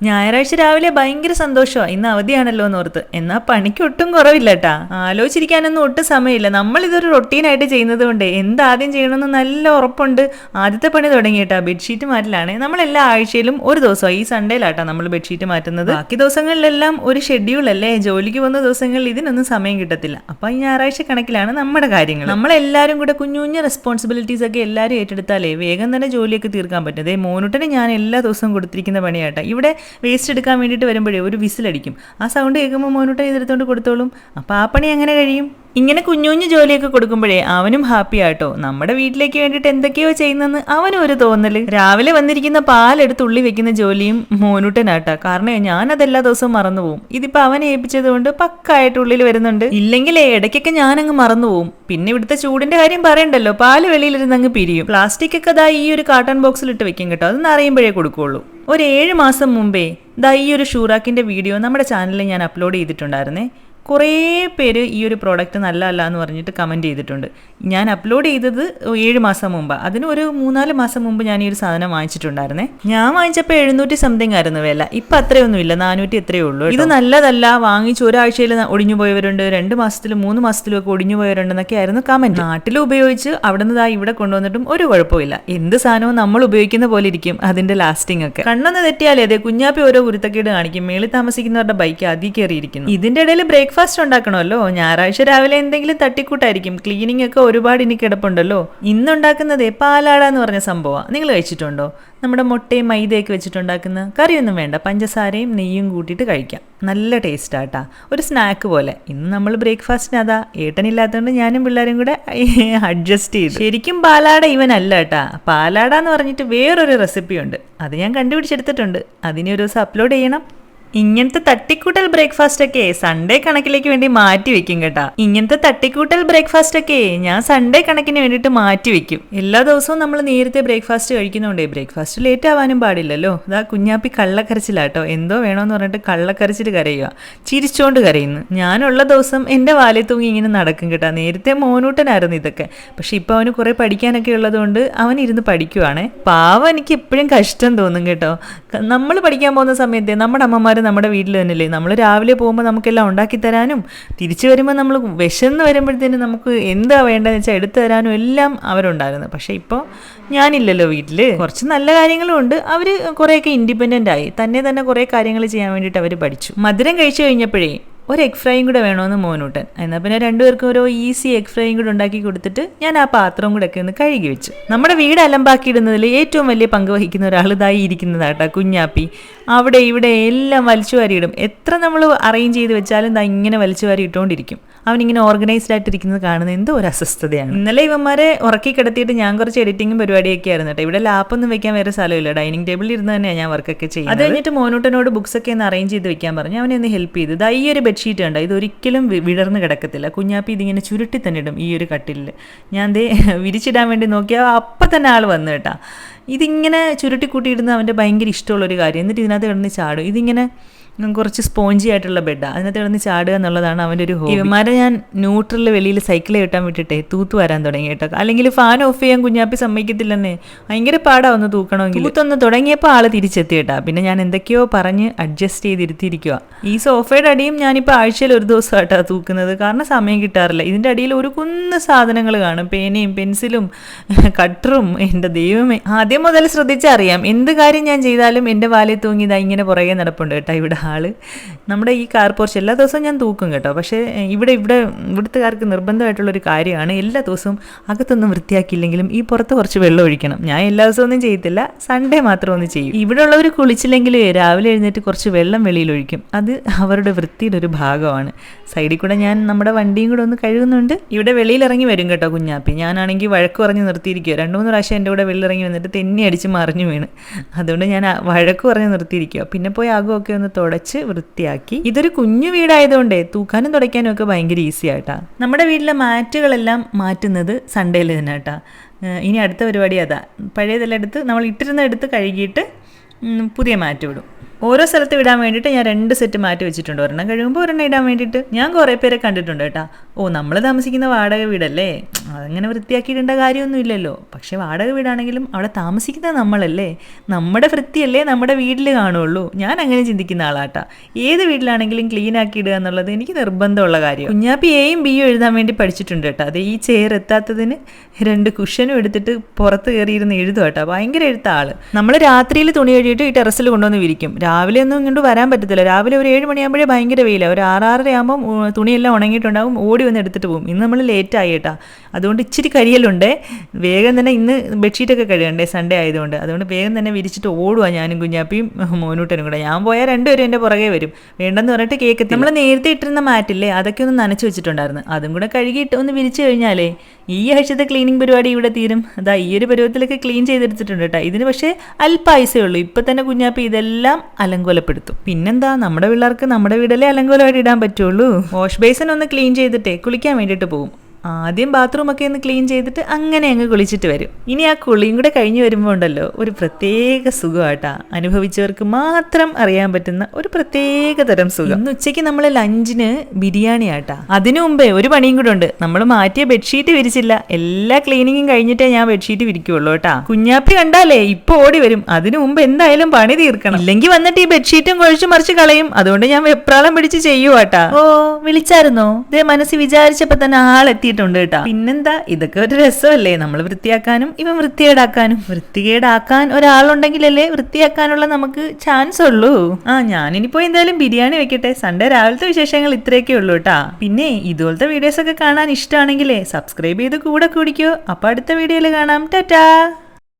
ഞായറാഴ്ച രാവിലെ ഭയങ്കര സന്തോഷമാണ്, ഇന്ന് അവധിയാണല്ലോ എന്നോർത്ത്. എന്നാൽ പണിക്ക് ഒട്ടും കുറവില്ല കേട്ടാ. ആലോചിച്ചിരിക്കാനൊന്നും ഒട്ടും സമയമില്ല. നമ്മളിതൊരു റൊട്ടീനായിട്ട് ചെയ്യുന്നത് കൊണ്ട് എന്താദ്യം ചെയ്യണമെന്ന് നല്ല ഉറപ്പുണ്ട്. ആദ്യത്തെ പണി തുടങ്ങിയിട്ടാ ബെഡ്ഷീറ്റ് മാറ്റലാണ്. നമ്മൾ എല്ലാ ആഴ്ചയിലും ഒരു ദിവസം, ഈ സൺഡേയിലാട്ടാ നമ്മൾ ബെഡ്ഷീറ്റ് മാറ്റുന്നത്. ബാക്കി ദിവസങ്ങളിലെല്ലാം ഒരു ഷെഡ്യൂൾ അല്ലേ, ജോലിക്ക് പോകുന്ന ദിവസങ്ങളിൽ ഇതിനൊന്നും സമയം കിട്ടത്തില്ല. അപ്പം ഈ ഞായറാഴ്ച കണക്കിലാണ് നമ്മുടെ കാര്യങ്ങൾ. നമ്മളെല്ലാവരും കൂടെ കുഞ്ഞു കുഞ്ഞു റെസ്പോൺസിബിലിറ്റീസ് ഒക്കെ എല്ലാവരും ഏറ്റെടുത്താലേ വേഗം തന്നെ ജോലിയൊക്കെ തീർക്കാൻ പറ്റും. അതേ മോനുട്ടന് ഞാൻ എല്ലാ ദിവസവും കൊടുത്തിരിക്കുന്ന പണിയാട്ടാ. ഇവിടെ വേസ്റ്റ് എടുക്കാൻ വേണ്ടിയിട്ട് വരുമ്പോഴേ ഒരു വിസിലടിക്കും. ആ സൗണ്ട് കേൾക്കുമ്പോൾ മോനൂട്ട ഇതെടുത്തോണ്ട് കൊടുത്തോളും. അപ്പോൾ ആ പണി എങ്ങനെ കഴിയും? ഇങ്ങനെ കുഞ്ഞു കുഞ്ഞു ജോലിയൊക്കെ കൊടുക്കുമ്പോഴേ അവനും ഹാപ്പി ആട്ടോ. നമ്മുടെ വീട്ടിലേക്ക് വേണ്ടിയിട്ട് എന്തൊക്കെയോ ചെയ്യുന്നെന്ന് അവനും ഒരു തോന്നല്. രാവിലെ വന്നിരിക്കുന്ന പാലെടുത്ത് ഉള്ളി വെക്കുന്ന ജോലിയും മോനൂട്ടനാട്ടാ. കാരണം ഞാനതെല്ലാ ദിവസവും മറന്നുപോകും. ഇതിപ്പോൾ അവനെ ഏൽപ്പിച്ചത് കൊണ്ട് പക്കായിട്ട് ഉള്ളിൽ വരുന്നുണ്ട്. ഇല്ലെങ്കിൽ ഇടയ്ക്കൊക്കെ ഞാനങ്ങ് മറന്നുപോകും. പിന്നെ ഇവിടുത്തെ ചൂടിന്റെ കാര്യം പറയണ്ടല്ലോ, പാല് വെളിയിലിരുന്ന് അങ്ങ് പിരിയും. പ്ലാസ്റ്റിക് ഒക്കെ ദാ ഈ ഒരു കാർട്ടൺ ബോക്സിൽ ഇട്ട് വെക്കും കേട്ടോ. അത് അറിയുമ്പോഴേ കൊടുക്കുകയുള്ളൂ. ഒരു 7 മാസം മുമ്പേ ദാ ഈ ഒരു ഷൂറാക്കിന്റെ വീഡിയോ നമ്മുടെ ചാനലിൽ ഞാൻ അപ്ലോഡ് ചെയ്തിട്ടുണ്ടായിരുന്നേ. കുറേ പേര് ഈ ഒരു പ്രോഡക്റ്റ് നല്ലതല്ല എന്ന് പറഞ്ഞിട്ട് കമൻറ്റ് ചെയ്തിട്ടുണ്ട്. ഞാൻ അപ്ലോഡ് ചെയ്തത് 7 മാസം മുമ്പ്. അതിന് ഒരു 3-4 മാസം മുമ്പ് ഞാൻ ഈ ഒരു സാധനം വാങ്ങിച്ചിട്ടുണ്ടായിരുന്നേ. ഞാൻ വാങ്ങിച്ചപ്പോൾ 700 സംതിങ് ആയിരുന്നു വില. ഇപ്പം അത്രയൊന്നുമില്ല, 400 എത്രയേ ഉള്ളൂ. ഇത് നല്ലതല്ല, വാങ്ങിച്ച് ഒരാഴ്ചയിൽ ഒടിഞ്ഞു പോയവരുണ്ട്, 2 മാസത്തിലും 3 മാസത്തിലും ഒക്കെ ഒടിഞ്ഞു പോയവരുണ്ടെന്നൊക്കെ ആയിരുന്നു കമൻറ്റ്. നാട്ടിൽ ഉപയോഗിച്ച് അവിടെ നിന്ന് ഇവിടെ കൊണ്ടുവന്നിട്ടും ഒരു കുഴപ്പമില്ല. എന്ത് സാധനവും നമ്മൾ ഉപയോഗിക്കുന്ന പോലെ ഇരിക്കും അതിന്റെ ലാസ്റ്റിംഗ് ഒക്കെ. കണ്ണൊന്ന് തെറ്റിയാലേ അതെ കുഞ്ഞാപ്പി ഓരോ കുരുത്തക്കേട് കാണിക്കും. മേളിൽ താമസിക്കുന്നവരുടെ ബൈക്ക് അതി കയറിയിരിക്കുന്നു. ഇതിന്റെ ഇടയിൽ ബ്രേക്ക്ഫാസ്റ്റ് ഉണ്ടാക്കണമല്ലോ. ഞായറാഴ്ച രാവിലെ എന്തെങ്കിലും തട്ടിക്കൂട്ടായിരിക്കും. ക്ലീനിങ് ഒക്കെ ഒരുപാട് ഇനി കിടപ്പുണ്ടല്ലോ. ഇന്നുണ്ടാക്കുന്നതേ പാലാട എന്ന് പറഞ്ഞ സംഭവമാണ്. നിങ്ങൾ കഴിച്ചിട്ടുണ്ടോ? നമ്മുടെ മുട്ടയും മൈദയൊക്കെ വെച്ചിട്ടുണ്ടാക്കുന്ന കറിയൊന്നും വേണ്ട, പഞ്ചസാരയും നെയ്യും കൂട്ടിയിട്ട് കഴിക്കാം. നല്ല ടേസ്റ്റാട്ടാ, ഒരു സ്നാക്ക് പോലെ. ഇന്ന് നമ്മൾ ബ്രേക്ക്ഫാസ്റ്റിന് അതാ. ഏട്ടനില്ലാത്തതുകൊണ്ട് ഞാനും പിള്ളേരും കൂടെ അഡ്ജസ്റ്റ് ചെയ്തു. ശരിക്കും പാലാട ഇവനല്ല കേട്ടാ. പാലാട എന്ന് പറഞ്ഞിട്ട് വേറൊരു റെസിപ്പി ഉണ്ട്, അത് ഞാൻ കണ്ടുപിടിച്ചെടുത്തിട്ടുണ്ട്. അതിനെ ഒരു ദിവസം അപ്ലോഡ് ചെയ്യണം. ഇങ്ങനത്തെ തട്ടിക്കൂട്ടൽ ബ്രേക്ക്ഫാസ്റ്റ് ഒക്കെ സൺഡേ കണക്കിലേക്ക് വേണ്ടി മാറ്റി വെക്കും കേട്ടാ. ഇങ്ങനത്തെ തട്ടിക്കൂട്ടൽ ബ്രേക്ക്ഫാസ്റ്റ് ഒക്കെ ഞാൻ സൺഡേ കണക്കിന് വേണ്ടിയിട്ട് മാറ്റി വെക്കും. എല്ലാ ദിവസവും നമ്മൾ നേരത്തെ ബ്രേക്ക്ഫാസ്റ്റ് കഴിക്കുന്നതുകൊണ്ടേ ബ്രേക്ക്ഫാസ്റ്റ് ലേറ്റ് ആവാനും പാടില്ലല്ലോ. അതാ കുഞ്ഞാപ്പി കള്ളക്കരച്ചിലാട്ടോ. എന്തോ വേണമെന്ന് പറഞ്ഞിട്ട് കള്ളക്കരച്ചിൽ കരയുക, ചിരിച്ചോണ്ട് കരയുന്നു. ഞാനുള്ള ദിവസം എൻ്റെ വാലിൽ തൂങ്ങി ഇങ്ങനെ നടക്കും കേട്ടാ. നേരത്തെ മോനൂട്ടനായിരുന്നു ഇതൊക്കെ. പക്ഷെ ഇപ്പം അവന് കുറെ പഠിക്കാനൊക്കെ ഉള്ളതുകൊണ്ട് അവൻ ഇരുന്ന് പഠിക്കുവാണേ. പാവം എനിക്ക് എപ്പോഴും കഷ്ടം തോന്നും കേട്ടോ. നമ്മൾ പഠിക്കാൻ പോകുന്ന സമയത്ത് നമ്മുടെ അമ്മമാർ നമ്മുടെ വീട്ടിൽ തന്നെയല്ലേ. നമ്മൾ രാവിലെ പോകുമ്പോൾ നമുക്കെല്ലാം ഉണ്ടാക്കി തരാനും തിരിച്ചു വരുമ്പോൾ നമ്മൾ വിശന്ന് വരുമ്പോഴത്തേനും നമുക്ക് എന്താ വേണ്ടതെന്ന് വെച്ചാൽ എടുത്തു തരാനും എല്ലാം അവരുണ്ടായിരുന്നു. പക്ഷെ ഇപ്പോൾ ഞാനില്ലല്ലോ വീട്ടിൽ. കുറച്ച് നല്ല കാര്യങ്ങളും ഉണ്ട്. അവർ കുറേയൊക്കെ ഇൻഡിപെൻഡൻ്റ് ആയി. തന്നെ കുറേ കാര്യങ്ങൾ ചെയ്യാൻ വേണ്ടിയിട്ട് അവർ പഠിച്ചു. മധുരം കഴിച്ചു കഴിഞ്ഞപ്പോഴേ ഒരു എഗ് ഫ്രൈയും കൂടെ വേണമെന്ന് മോനൂട്ടൻ. എന്നാൽ പിന്നെ രണ്ടുപേർക്കും ഓരോ ഈസി എഗ് ഫ്രൈയും കൂടെ ഉണ്ടാക്കി കൊടുത്തിട്ട് ഞാൻ ആ പാത്രവും കൂടെ ഒക്കെ ഒന്ന് കഴുകി വെച്ചു. നമ്മുടെ വീട് അലമ്പാക്കിയിടുന്നതിൽ ഏറ്റവും വലിയ പങ്ക് വഹിക്കുന്ന ഒരാൾ ഇതായി ഇരിക്കുന്നതാട്ടാ കുഞ്ഞാപ്പി. അവിടെ ഇവിടെ എല്ലാം വലിച്ചു വാരിയിടും. എത്ര നമ്മൾ അറേഞ്ച് ചെയ്ത് വെച്ചാലും ഇതാ ഇങ്ങനെ വലിച്ചു വാരി ഇട്ടുകൊണ്ടിരിക്കും. അവനിങ്ങനെ ഓർഗനൈസ്ഡ് ആയിട്ടിരിക്കുന്നത് കാണുന്നത് എന്തോ ഒരു അസ്വസ്ഥതയാണ്. ഇന്നലെ ഇവന്മാരെ ഉറക്കി കിടത്തിയിട്ട് ഞാൻ കുറച്ച് എഡിറ്റിങ്ങും പരിപാടിയൊക്കെ ആയിരുന്നു കേട്ടോ. ഇവിടെ ലാപ്പൊന്നും വെക്കാൻ വേറെ സ്ഥലമില്ല, ഡൈനിങ് ടേബിളിൽ ഇരുന്ന് തന്നെയാണ് ഞാൻ വർക്കൊക്കെ ചെയ്യുന്നത്. അത് കഴിഞ്ഞിട്ട് മോനൂട്ടനോട് ബുക്സ് ഒക്കെ ഒന്ന് അറേഞ്ച് ചെയ്ത് വെക്കാൻ പറഞ്ഞു. അവനെ ഒന്ന് ഹെൽപ്പ് ചെയ്ത്. ഈ ഒരു ബെഡ്ഷീറ്റ് ഉണ്ട്, ഇതൊരിക്കലും വിടർന്ന് കിടക്കത്തില്ല. കുഞ്ഞാപ്പി ഇതിങ്ങനെ ചുരുട്ടി തന്നെ ഇടും ഈ ഒരു കട്ടിലിൽ. ഞാൻ ദേ വിരിച്ചിടാൻ വേണ്ടി നോക്കിയാൽ അപ്പം തന്നെ ആൾ വന്നു കേട്ടാ. ഇതിങ്ങനെ ചുരുട്ടി കൂട്ടിയിടുന്ന അവൻ്റെ ഭയങ്കര ഇഷ്ടമുള്ളൊരു കാര്യം. എന്നിട്ട് ഇതിനകത്ത് കിടന്ന് ചാടും. ഇതിങ്ങനെ കുറച്ച് സ്പോഞ്ചി ആയിട്ടുള്ള ബെഡാണ്, അതിനകത്ത് കിടന്ന് ചാടുക എന്നുള്ളതാണ് അവൻ്റെ ഒരു ഹോബി. ഇവന്മാരെ ഞാൻ ന്യൂട്രലിൽ വെളിയിൽ സൈക്കിൾ കെട്ടാൻ വിട്ടിട്ടേ തൂത്ത് വരാൻ തുടങ്ങി കേട്ടോ. അല്ലെങ്കിൽ ഫാൻ ഓഫ് ചെയ്യാൻ കുഞ്ഞാപ്പി സമ്മതിക്കത്തില്ലെന്നേ. ഭയങ്കര പാടാവുന്നു തൂക്കണമെങ്കിൽ. തൂത്തൊന്ന് തുടങ്ങിയപ്പോൾ ആൾ തിരിച്ചെത്തി കേട്ടാ. പിന്നെ ഞാൻ എന്തൊക്കെയോ പറഞ്ഞ് അഡ്ജസ്റ്റ് ചെയ്തിരുത്തിയിരിക്കുക. ഈ സോഫയുടെ അടിയും ഞാനിപ്പോൾ ആഴ്ചയിൽ ഒരു ദിവസം ആയിട്ടാ തൂക്കുന്നത്. കാരണം സമയം കിട്ടാറില്ല. ഇതിൻ്റെ അടിയിൽ ഒരു കുന്ന് സാധനങ്ങൾ കാണും, പേനയും പെൻസിലും കട്ടറും. എൻ്റെ ദൈവമേ, ആദ്യം മുതൽ ശ്രദ്ധിച്ചറിയാം എന്ത് കാര്യം ഞാൻ ചെയ്താലും എൻ്റെ വാലിൽ തൂങ്ങി ഇതാ ഇങ്ങനെ പുറകെ നടപ്പുണ്ട് കേട്ടോ ഇവിടെ ആള്. നമ്മുടെ ഈ കാർ പോർച്ച് എല്ലാ ദിവസവും ഞാൻ തൂക്കും കേട്ടോ. പക്ഷേ ഇവിടുത്തുകാർക്ക് നിർബന്ധമായിട്ടുള്ളൊരു കാര്യമാണ് എല്ലാ ദിവസവും അകത്തൊന്നും വൃത്തിയാക്കിയില്ലെങ്കിലും ഈ പുറത്ത് കുറച്ച് വെള്ളം ഒഴിക്കണം. ഞാൻ എല്ലാ ദിവസവും ഒന്നും ചെയ്യത്തില്ല, സൺഡേ മാത്രം ഒന്ന് ചെയ്യും. ഇവിടെ ഉള്ളവർ കുളിച്ചില്ലെങ്കിൽ രാവിലെ എഴുന്നേറ്റ് കുറച്ച് വെള്ളം വെളിയിൽ ഒഴിക്കും. അത് അവരുടെ വൃത്തിയുടെ ഒരു ഭാഗമാണ്. സൈഡിൽ കൂടെ ഞാൻ നമ്മുടെ വണ്ടിയും കൂടെ ഒന്ന് കഴുകുന്നുണ്ട്. ഇവിടെ വെളിയിലിറങ്ങി വരും കേട്ടോ കുഞ്ഞാപ്പി. ഞാനാണെങ്കിൽ വഴക്ക് പറഞ്ഞ് നിർത്തിയിരിക്കുക. 2-3 പ്രാവശ്യം എൻ്റെ കൂടെ വെളിയിലിറങ്ങി വന്നിട്ട് തെന്നി അടിച്ച് മറിഞ്ഞു വീണ്. അതുകൊണ്ട് ഞാൻ വഴക്ക് പറഞ്ഞ് നിർത്തിയിരിക്കുക. പിന്നെ പോയി ആകുമൊക്കെ ഒന്ന് തുടച്ച് വൃത്തിയാക്കി. ഇതൊരു കുഞ്ഞു വീടായതുകൊണ്ടേ തൂക്കാനും തുടയ്ക്കാനും ഒക്കെ ഭയങ്കര ഈസി ആയിട്ടാ. നമ്മുടെ വീട്ടിലെ മാറ്റുകളെല്ലാം മാറ്റുന്നത് സൺഡേയിൽ തന്നെ കേട്ടാ. ഇനി അടുത്ത പരിപാടി അതാ. പഴയതെല്ലാം എടുത്ത് നമ്മൾ ഇട്ടിരുന്ന എടുത്ത് കഴുകിയിട്ട് പുതിയ മാറ്റ് വിടും. ഓരോ സ്ഥലത്ത് ഇടാൻ വേണ്ടിയിട്ട് ഞാൻ 2 സെറ്റ് മാറ്റി വെച്ചിട്ടുണ്ട്. ഒരെണ്ണം കഴിയുമ്പോൾ ഒരെണ്ണം ഇടാൻ വേണ്ടിയിട്ട്. ഞാൻ കുറേ പേരെ കണ്ടിട്ടുണ്ട് കേട്ടാ. നമ്മൾ താമസിക്കുന്ന വാടക വീടല്ലേ, അതങ്ങനെ വൃത്തിയാക്കിയിടേണ്ട കാര്യമൊന്നും ഇല്ലല്ലോ. പക്ഷെ വാടക വീടാണെങ്കിലും അവിടെ താമസിക്കുന്ന നമ്മളല്ലേ, നമ്മുടെ വൃത്തിയല്ലേ നമ്മുടെ വീട്ടിൽ കാണുള്ളൂ. ഞാൻ അങ്ങനെ ചിന്തിക്കുന്ന ആളാട്ടാ. ഏത് വീട്ടിലാണെങ്കിലും ക്ലീൻ ആക്കി ഇടുക എന്നുള്ളത് എനിക്ക് നിർബന്ധമുള്ള കാര്യം. കുഞ്ഞാപ്പി എയും ബിയും എഴുതാൻ വേണ്ടി പഠിച്ചിട്ടുണ്ട് കേട്ടോ. അത് ഈ ചെയർ എത്താത്തതിന് 2 കുഷനും എടുത്തിട്ട് പുറത്ത് കയറിയിരുന്ന് എഴുതും കേട്ടോ. ഭയങ്കര എഴുത്ത ആള്. നമ്മൾ രാത്രിയിൽ തുണി കഴുകിയിട്ട് ഈ ടെറസിൽ കൊണ്ടുവന്ന് വിരിക്കും. രാവിലെ ഒന്നും ഇങ്ങോട്ട് വരാൻ പറ്റത്തില്ല. രാവിലെ ഒരു 7 മണിയാകുമ്പോഴേ ഭയങ്കര വെയിലാണ്. ഒരു 6-6:30 ആകുമ്പം തുണിയെല്ലാം ഉണങ്ങിയിട്ടുണ്ടാകും. ഓടി വന്ന് എടുത്തിട്ട് പോകും. ഇന്ന് നമ്മൾ ലേറ്റ് ആയി കേട്ടാ. അതുകൊണ്ട് ഇച്ചിരി കരിയലുണ്ട്. വേഗം തന്നെ ഇന്ന് ബെഡ്ഷീറ്റൊക്കെ കഴുകണ്ടേ, സൺഡേ ആയതുകൊണ്ട്. അതുകൊണ്ട് വേഗം തന്നെ വിരിച്ചിട്ട് ഓടുക ഞാനും കുഞ്ഞാപ്പിയും മോനൂട്ടനും കൂടെ. ഞാൻ പോയാൽ 2 പേരും എൻ്റെ പുറകെ വരും. വേണ്ടെന്ന് പറഞ്ഞിട്ട് കേൾക്കത്തില്ല. നമ്മൾ നേരത്തെ ഇട്ടിരുന്ന മാറ്റില്ലേ, അതൊക്കെ ഒന്ന് നനച്ച് വെച്ചിട്ടുണ്ടായിരുന്നു. അതും കൂടെ കഴുകിയിട്ട് ഒന്ന് വിരിച്ചു കഴിഞ്ഞാലേ ഈ ആഴ്ചത്തെ ക്ലീനിങ് പരിപാടി ഇവിടെ തീരും. അതാ ഈ ഒരു പരുവത്തിലൊക്കെ ക്ലീൻ ചെയ്തെടുത്തിട്ടുണ്ട് കേട്ടോ. ഇതിന് പക്ഷേ അല്പായുസേ ഉള്ളൂ. ഇപ്പം തന്നെ കുഞ്ഞാപ്പി ഇതെല്ലാം അലങ്കോലപ്പെടുത്തും. പിന്നെന്താ, നമ്മുടെ പിള്ളേർക്ക് നമ്മുടെ വീടല്ലേ അലങ്കോലമായിട്ട് ഇടാൻ പറ്റുള്ളൂ. വാഷ് ബേസിൻ ഒന്ന് ക്ലീൻ ചെയ്തിട്ടേ കുളിക്കാൻ വേണ്ടിയിട്ട് പോകും. ആദ്യം ബാത്റൂമൊക്കെ ഒന്ന് ക്ലീൻ ചെയ്തിട്ട് അങ്ങനെ അങ്ങ് കുളിച്ചിട്ട് വരും. ഇനി ആ കുളിയും കൂടെ കഴിഞ്ഞ് വരുമ്പോൾ ഉണ്ടല്ലോ ഒരു പ്രത്യേക സുഖമാട്ടാ. അനുഭവിച്ചവർക്ക് മാത്രം അറിയാൻ പറ്റുന്ന ഒരു പ്രത്യേക തരം സുഖം. ഇന്ന് ഉച്ചയ്ക്ക് നമ്മൾ ലഞ്ചിന് ബിരിയാണി ആട്ടാ. അതിനു മുമ്പേ ഒരു പണിയും കൂടെ ഉണ്ട്. നമ്മൾ മാറ്റിയ ബെഡ്ഷീറ്റ് വിരിച്ചില്ല. എല്ലാ ക്ലീനിങ്ങും കഴിഞ്ഞിട്ടേ ഞാൻ ബെഡ്ഷീറ്റ് വിരിക്കുള്ളൂ കേട്ടാ. കുഞ്ഞാപ്പി കണ്ടാലേ ഇപ്പൊ ഓടി വരും. അതിനു മുമ്പ് എന്തായാലും പണി തീർക്കണം. ഇല്ലെങ്കിൽ വന്നിട്ട് ഈ ബെഡ്ഷീറ്റും കുഴച്ചു മറിച്ച് കളയും. അതുകൊണ്ട് ഞാൻ വെപ്രാളം പിടിച്ച് ചെയ്യുവാട്ടാ. ഓ, വിളിച്ചായിരുന്നോ? ഇതേ മനസ്സിൽ വിചാരിച്ചപ്പോ തന്നെ ആളെത്തി കേട്ടാ. പിന്നെന്താ, ഇതൊക്കെ ഒരു രസമല്ലേ, നമ്മൾ വൃത്തിയാക്കാനും ഇവൻ വൃത്തികേടാക്കാനും. വൃത്തികേടാക്കാൻ ഒരാളുണ്ടെങ്കിലല്ലേ വൃത്തിയാക്കാനുള്ള നമുക്ക് ചാൻസ് ഉള്ളൂ. ഞാനിനിപ്പോ എന്തായാലും ബിരിയാണി വെക്കട്ടെ. സൺഡേ രാവിലത്തെ വിശേഷങ്ങൾ ഇത്രയൊക്കെ ഉള്ളൂ കേട്ടാ. പിന്നെ ഇതുപോലത്തെ വീഡിയോസ് ഒക്കെ കാണാൻ ഇഷ്ടമാണെങ്കിലേ സബ്സ്ക്രൈബ് ചെയ്ത് കൂടെ കൂടിക്കോ. അപ്പൊ അടുത്ത വീഡിയോയിൽ കാണാം. ടാറ്റാ.